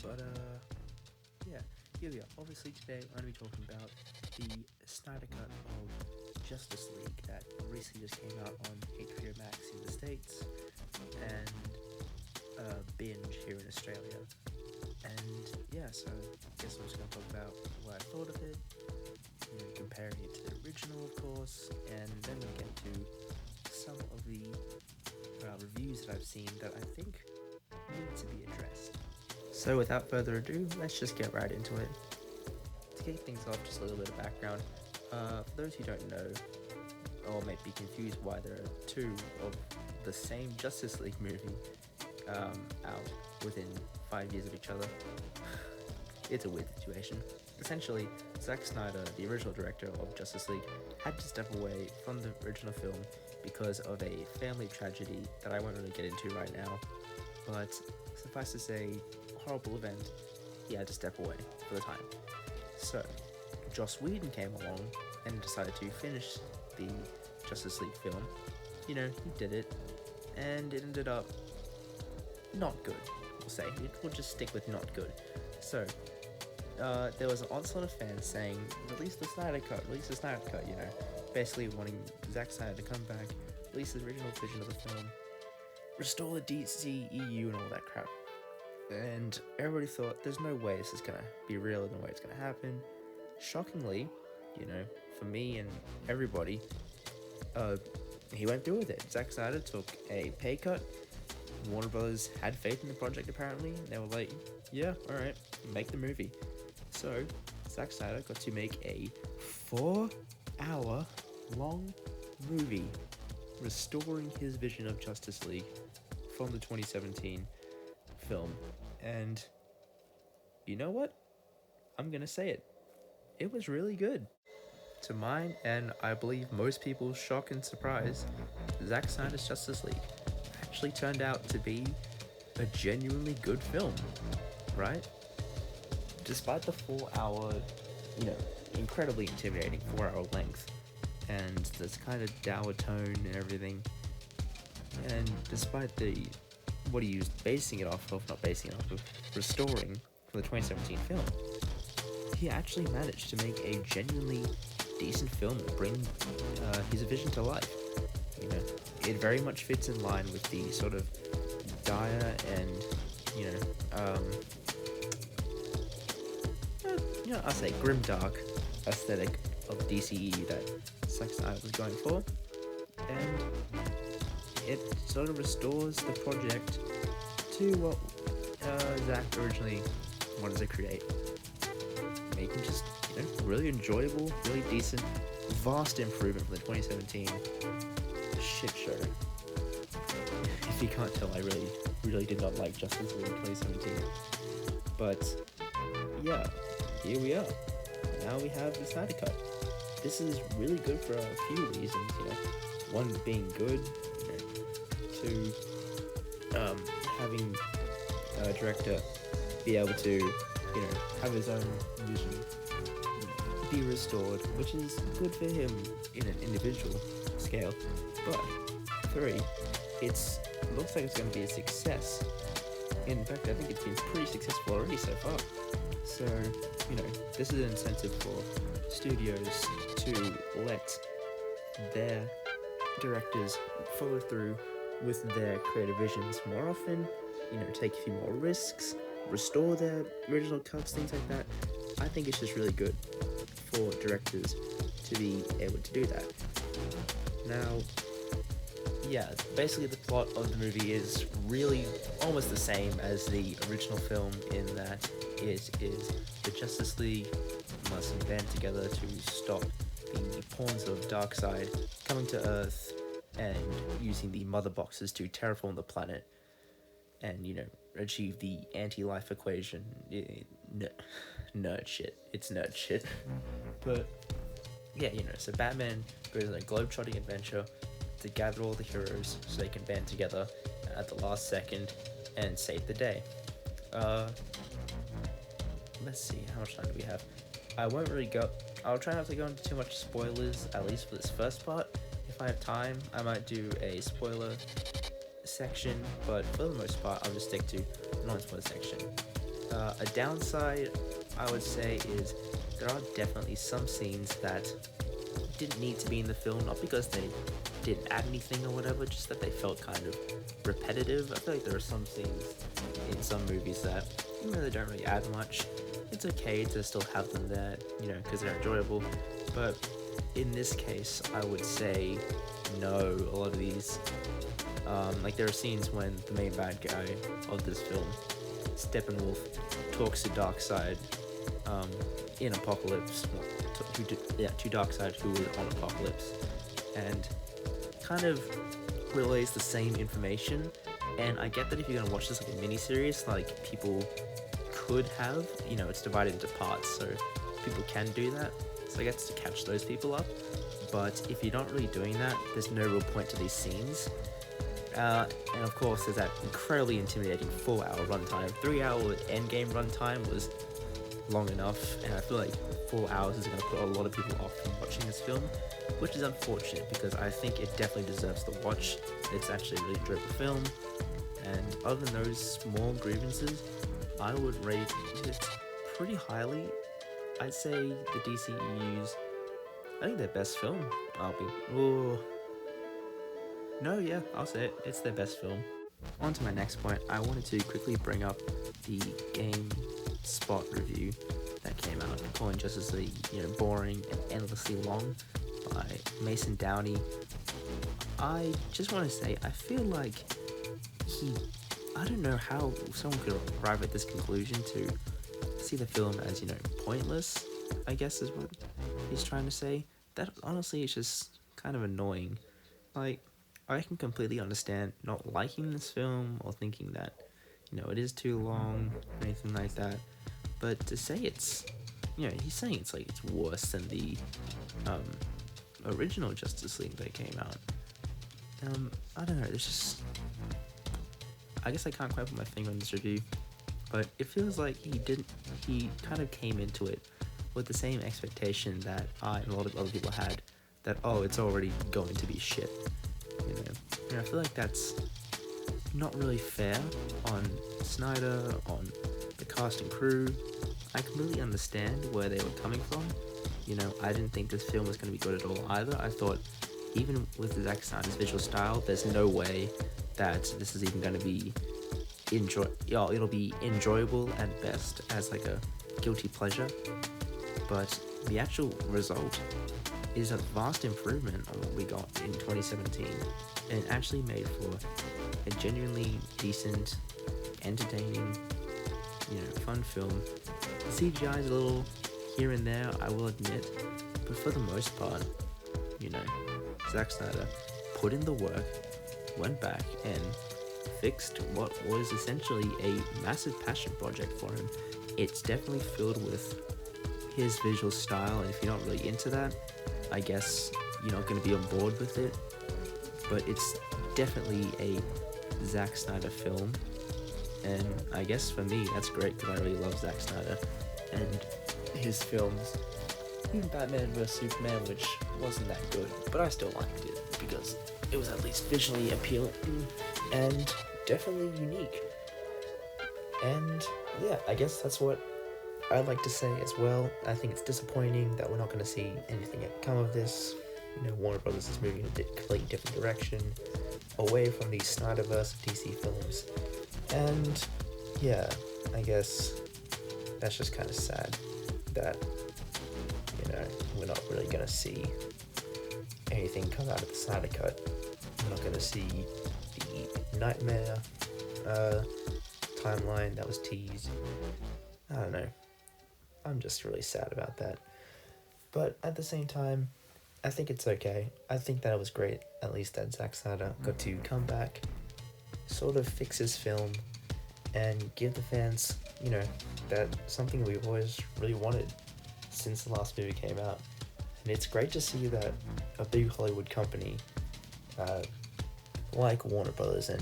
But yeah, here we are. Obviously today I'm going to be talking about the Snyder Cut of Justice League that recently just came out on HBO MAX in the States and BINGE here in Australia. And yeah, so I guess I'm just going to talk about what I thought of it, comparing it to the original, of course, and then we'll get to some of the reviews that I've seen that I think need to be addressed. So without further ado, let's just get right into it. To kick things off, just a little bit of background. For those who don't know, or might be confused why there are two of the same Justice League movie out within 5 years of each other, it's a weird situation. Essentially, Zack Snyder, the original director of Justice League, had to step away from the original film because of a family tragedy that I won't really get into right now, but suffice to say, horrible event, he had to step away for the time. So, Joss Whedon came along and decided to finish the Justice League film. He did it, and it ended up not good, we'll say. We'll just stick with not good. So, there was an onslaught of fans saying, release the Snyder Cut, basically wanting Zack Snyder to come back, release the original vision of the film, restore the DCEU and all that crap. And everybody thought, there's no way this is gonna be real, no way it's gonna happen. Shockingly, for me and everybody, he went through with it. Zack Snyder took a pay cut. Warner Brothers had faith in the project apparently. They were like, yeah, alright, make the movie. So, Zack Snyder got to make a 4-hour long movie restoring his vision of Justice League from the 2017 film. And you know what? I'm gonna say it. It was really good. To mine, and I believe most people's shock and surprise, Zack Snyder's Justice League actually turned out to be a genuinely good film, right? Despite the 4-hour, incredibly intimidating 4-hour length, and this kind of dour tone and everything, and despite what he was restoring from the 2017 film, he actually managed to make a genuinely decent film and bring his vision to life. It very much fits in line with the sort of dire and, I'll say grimdark aesthetic of DCEU that Zack Snyder was going for, and it sort of restores the project to what Zack originally wanted to create, making just really enjoyable, really decent, vast improvement from the 2017 shit show. If you can't tell, I really did not like Justice League 2017, but yeah, here we are. Now we have the Snyder Cut. This is really good for a few reasons, one being good, two, having a director be able to, have his own vision be restored, which is good for him in an individual scale. But 3, it looks like it's going to be a success. In fact, I think it's been pretty successful already so far. So, this is an incentive for studios to let their directors follow through with their creative visions more often, take a few more risks, restore their original cuts, things like that. I think it's just really good for directors to be able to do that. Now, yeah, basically the plot of the movie is really almost the same as the original film in that it is the Justice League must band together to stop the pawns of Darkseid coming to Earth and using the mother boxes to terraform the planet and, achieve the anti-life equation. Nerd shit. It's nerd shit. But, yeah, so Batman goes on a globe-trotting adventure to gather all the heroes so they can band together at the last second and save the day. Let's see, how much time do we have? I'll try not to go into too much spoilers, at least for this first part. If I have time, I might do a spoiler section, but for the most part, I'll just stick to non-spoiler section. A downside, I would say, is there are definitely some scenes that didn't need to be in the film, not because they didn't add anything or whatever, just that they felt kind of repetitive. I feel like there are some scenes in some movies that, even though they don't really add much, it's okay to still have them there, because they're enjoyable. But in this case, I would say no. A lot of these, like there are scenes when the main bad guy of this film, Steppenwolf, talks to Darkseid in Apocalypse, to Darkseid, who was on Apocalypse, and kind of relays the same information. And I get that if you're going to watch this like a mini-series, like people could have, it's divided into parts, so people can do that, so I get to catch those people up. But if you're not really doing that, there's no real point to these scenes. And of course, there's that incredibly intimidating 4-hour runtime. 3-hour endgame runtime was long enough, and I feel like 4 hours is going to put a lot of people off from watching this film, which is unfortunate because I think it definitely deserves the watch. It's actually a really enjoyable film, and other than those small grievances, I would rate it pretty highly. I'd say the DCEU's, I think their best film. I'll say it. It's their best film. On to my next point, I wanted to quickly bring up the GameSpot review that came out, calling Justice League, boring and endlessly long, by Mason Downey. I just want to say, I feel like I don't know how someone could arrive at this conclusion to see the film as, pointless, I guess is what he's trying to say. That honestly is just kind of annoying. Like, I can completely understand not liking this film or thinking that, it is too long or anything like that. But to say it's, he's saying it's like it's worse than the original Justice League that came out. I don't know, there's just, I guess I can't quite put my finger on this review, but it feels like he kind of came into it with the same expectation that I and a lot of other people had, that, it's already going to be shit. And I feel like that's not really fair on Snyder, on the cast and crew. I completely understand where they were coming from. I didn't think this film was going to be good at all either. I thought, even with Zack Snyder's visual style, there's no way that this is even going to be it'll be enjoyable at best as like a guilty pleasure. But the actual result is a vast improvement on what we got in 2017, and it actually made for a genuinely decent, entertaining, fun film. The CGI is a little here and there, I will admit, but for the most part, Zack Snyder put in the work, went back and fixed what was essentially a massive passion project for him. It's definitely filled with his visual style, and if you're not really into that, I guess you're not going to be on board with it. But it's definitely a Zack Snyder film, and I guess for me that's great because I really love Zack Snyder and his films. Even Batman vs Superman, which wasn't that good, but I still liked it because it was at least visually appealing and definitely unique. And yeah, I guess that's what I'd like to say as well. I think it's disappointing that we're not going to see anything come of this. Warner Brothers is moving in a completely different direction, away from these Snyderverse DC films. And yeah, I guess that's just kind of sad that, we're not really going to see anything come out of the Snyder Cut. We're not going to see the Nightmare timeline that was teased. I don't know. I'm just really sad about that. But at the same time, I think it's okay. I think that it was great, at least that Zack Snyder got to come back, sort of fix his film, and give the fans, that something we've always really wanted since the last movie came out. And it's great to see that a big Hollywood company, like Warner Brothers and,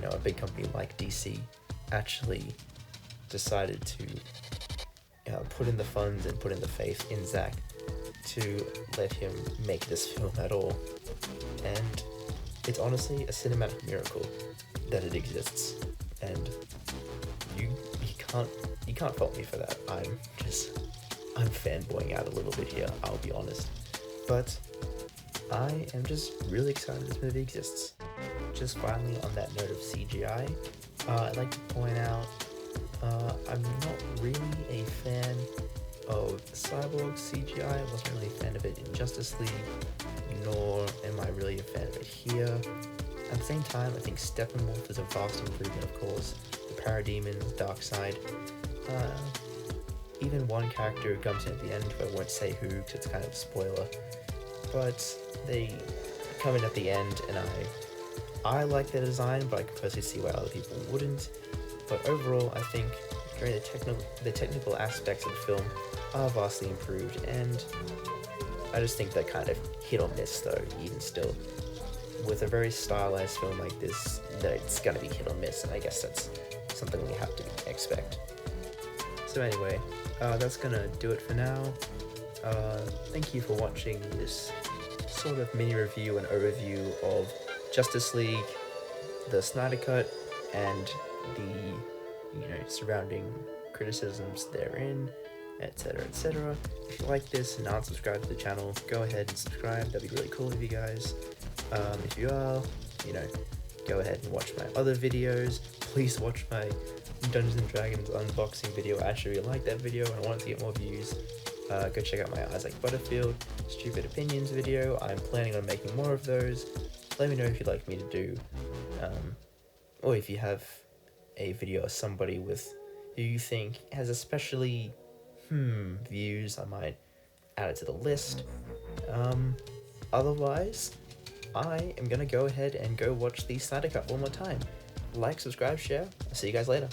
a big company like DC, actually decided to put in the funds and put in the faith in Zack to let him make this film at all. And it's honestly a cinematic miracle that it exists, and you can't you can't fault me for that. I'm fanboying out a little bit here, I'll be honest. But I am just really excited this movie exists. Just finally on that note of CGI, I'd like to point out I'm not really a fan of Cyborg Cgi. I wasn't really a fan of it in Justice League, nor am I really a fan of it here. At the same time, I think Steppenwolf is a vast improvement, of course. The Parademons, Darkseid, even one character who comes in at the end, but I won't say who because it's kind of a spoiler. But they come in at the end, and I like their design, but I can personally see why other people wouldn't. But overall, I think during the technical aspects of the film are vastly improved, and I just think they're kind of hit or miss though, even still. With a very stylized film like this, that it's gonna be hit or miss, and I guess that's something we have to expect. So anyway, that's gonna do it for now. Thank you for watching this sort of mini review and overview of Justice League, the Snyder Cut, and the surrounding criticisms therein, etc, etc. If you like this and aren't subscribed to the channel, go ahead and subscribe. That'd be really cool of you guys. If you are, go ahead and watch my other videos. Please watch my Dungeons and Dragons unboxing video. I actually really like that video and I want it to get more views. Go check out my Isaac Butterfield Stupid Opinions video. I'm planning on making more of those. Let me know if you'd like me to do, or if you have a video of somebody who you think has especially views, I might add it to the list. Otherwise, I am gonna go ahead and go watch the Snyder Cut one more time. Like, subscribe, share. I'll see you guys later.